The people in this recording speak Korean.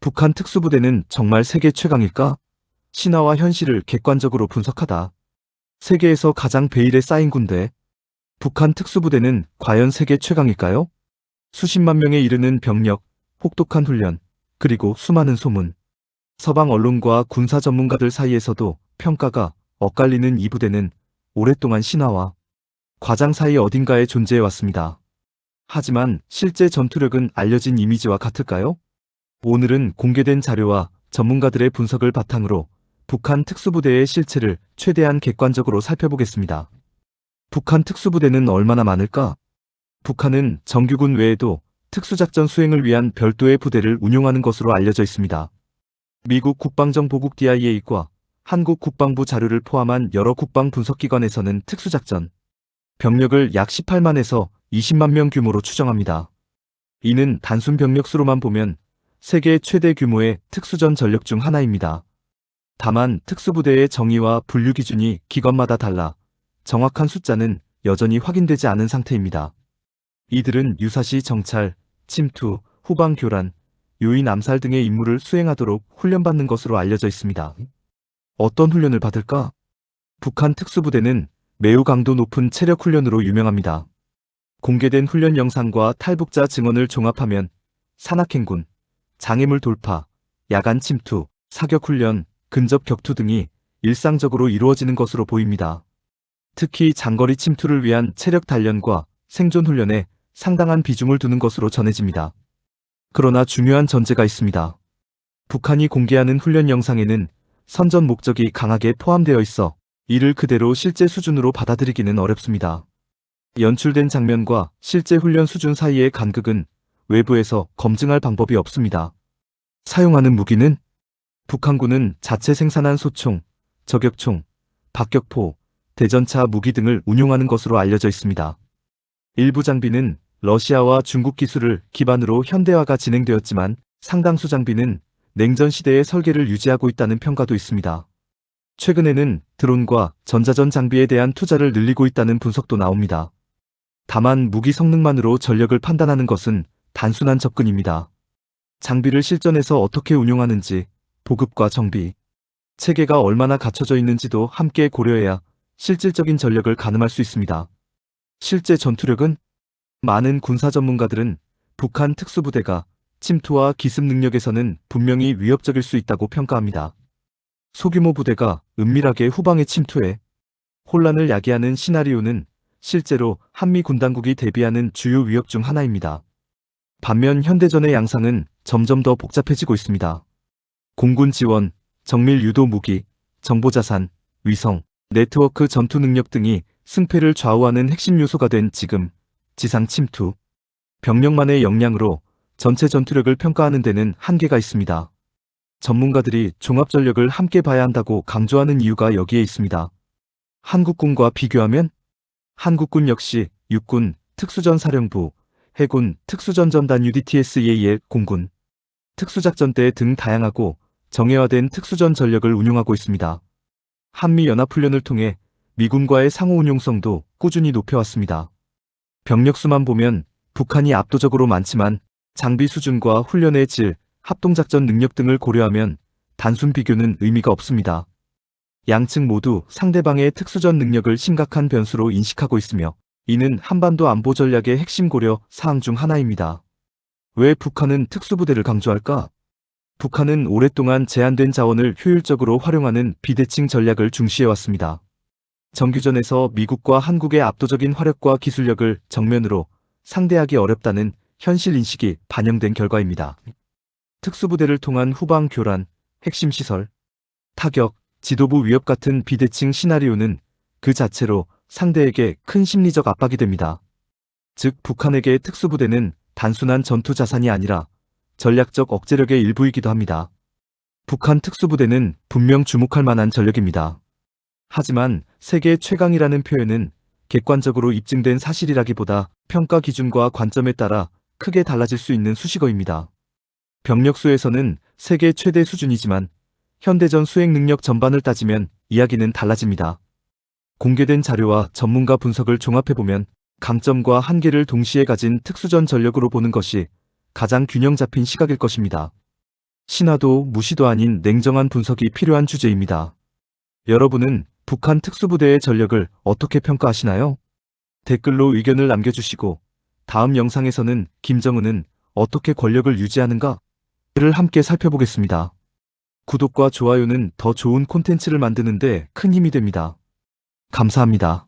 북한 특수부대는 정말 세계 최강일까? 신화와 현실을 객관적으로 분석하다. 세계에서 가장 베일에 쌓인 군대. 북한 특수부대는 과연 세계 최강일까요? 수십만 명에 이르는 병력, 혹독한 훈련, 그리고 수많은 소문. 서방 언론과 군사 전문가들 사이에서도 평가가 엇갈리는 이 부대는 오랫동안 신화와 과장 사이 어딘가에 존재해왔습니다. 하지만 실제 전투력은 알려진 이미지와 같을까요? 오늘은 공개된 자료와 전문가들의 분석을 바탕으로 북한 특수부대의 실체를 최대한 객관적으로 살펴보겠습니다. 북한 특수부대는 얼마나 많을까? 북한은 정규군 외에도 특수작전 수행을 위한 별도의 부대를 운용하는 것으로 알려져 있습니다. 미국 국방정보국 DIA과 한국 국방부 자료를 포함한 여러 국방 분석기관에서는 특수작전 병력을 약 18만에서 20만 명 규모로 추정합니다. 이는 단순 병력 수로만 보면 세계 최대 규모의 특수전 전력 중 하나입니다. 다만 특수부대의 정의와 분류 기준이 기관마다 달라 정확한 숫자는 여전히 확인되지 않은 상태입니다. 이들은 유사시 정찰, 침투, 후방 교란, 요인 암살 등의 임무를 수행하도록 훈련받는 것으로 알려져 있습니다. 어떤 훈련을 받을까? 북한 특수부대는 매우 강도 높은 체력 훈련으로 유명합니다. 공개된 훈련 영상과 탈북자 증언을 종합하면 산악행군, 장애물 돌파, 야간 침투, 사격 훈련, 근접 격투 등이 일상적으로 이루어지는 것으로 보입니다. 특히 장거리 침투를 위한 체력 단련과 생존 훈련에 상당한 비중을 두는 것으로 전해집니다. 그러나 중요한 전제가 있습니다. 북한이 공개하는 훈련 영상에는 선전 목적이 강하게 포함되어 있어 이를 그대로 실제 수준으로 받아들이기는 어렵습니다. 연출된 장면과 실제 훈련 수준 사이의 간극은 외부에서 검증할 방법이 없습니다. 사용하는 무기는 북한군은 자체 생산한 소총, 저격총, 박격포, 대전차 무기 등을 운용하는 것으로 알려져 있습니다. 일부 장비는 러시아와 중국 기술을 기반으로 현대화가 진행되었지만 상당수 장비는 냉전 시대의 설계를 유지하고 있다는 평가도 있습니다. 최근에는 드론과 전자전 장비에 대한 투자를 늘리고 있다는 분석도 나옵니다. 다만 무기 성능만으로 전력을 판단하는 것은 단순한 접근입니다. 장비를 실전에서 어떻게 운용하는지, 보급과 정비, 체계가 얼마나 갖춰져 있는지도 함께 고려해야 실질적인 전력을 가늠할 수 있습니다. 실제 전투력은? 많은 군사 전문가들은 북한 특수부대가 침투와 기습 능력에서는 분명히 위협적일 수 있다고 평가합니다. 소규모 부대가 은밀하게 후방에 침투해 혼란을 야기하는 시나리오는 실제로 한미 군당국이 대비하는 주요 위협 중 하나입니다. 반면 현대전의 양상은 점점 더 복잡해지고 있습니다. 공군 지원, 정밀 유도 무기, 정보자산, 위성, 네트워크 전투 능력 등이 승패를 좌우하는 핵심 요소가 된 지금 지상 침투, 병력만의 역량으로 전체 전투력을 평가하는 데는 한계가 있습니다. 전문가들이 종합전력을 함께 봐야 한다고 강조하는 이유가 여기에 있습니다. 한국군과 비교하면 한국군 역시 육군 특수전사령부, 해군 특수전전단 UDTSAL 공군, 특수작전대 등 다양하고 정예화된 특수전 전력을 운용하고 있습니다. 한미연합훈련을 통해 미군과의 상호 운용성도 꾸준히 높여왔습니다. 병력수만 보면 북한이 압도적으로 많지만 장비 수준과 훈련의 질, 합동작전 능력 등을 고려하면 단순 비교는 의미가 없습니다. 양측 모두 상대방의 특수전 능력을 심각한 변수로 인식하고 있으며 이는 한반도 안보 전략의 핵심 고려 사항 중 하나입니다. 왜 북한은 특수부대를 강조할까? 북한은 오랫동안 제한된 자원을 효율적으로 활용하는 비대칭 전략을 중시해왔습니다. 정규전에서 미국과 한국의 압도적인 화력과 기술력을 정면으로 상대하기 어렵다는 현실 인식이 반영된 결과입니다. 특수부대를 통한 후방 교란, 핵심 시설, 타격, 지도부 위협 같은 비대칭 시나리오는 그 자체로 상대에게 큰 심리적 압박이 됩니다. 즉 북한에게 특수부대는 단순한 전투 자산이 아니라 전략적 억제력의 일부이기도 합니다. 북한 특수부대는 분명 주목할 만한 전력입니다. 하지만 세계 최강이라는 표현은 객관적으로 입증된 사실이라기보다 평가 기준과 관점에 따라 크게 달라질 수 있는 수식어입니다. 병력수에서는 세계 최대 수준이지만 현대전 수행 능력 전반을 따지면 이야기는 달라집니다. 공개된 자료와 전문가 분석을 종합해보면 강점과 한계를 동시에 가진 특수전 전력으로 보는 것이 가장 균형 잡힌 시각일 것입니다. 신화도 무시도 아닌 냉정한 분석이 필요한 주제입니다. 여러분은 북한 특수부대의 전력을 어떻게 평가하시나요? 댓글로 의견을 남겨주시고 다음 영상에서는 김정은은 어떻게 권력을 유지하는가를 함께 살펴보겠습니다. 구독과 좋아요는 더 좋은 콘텐츠를 만드는 데 큰 힘이 됩니다. 감사합니다.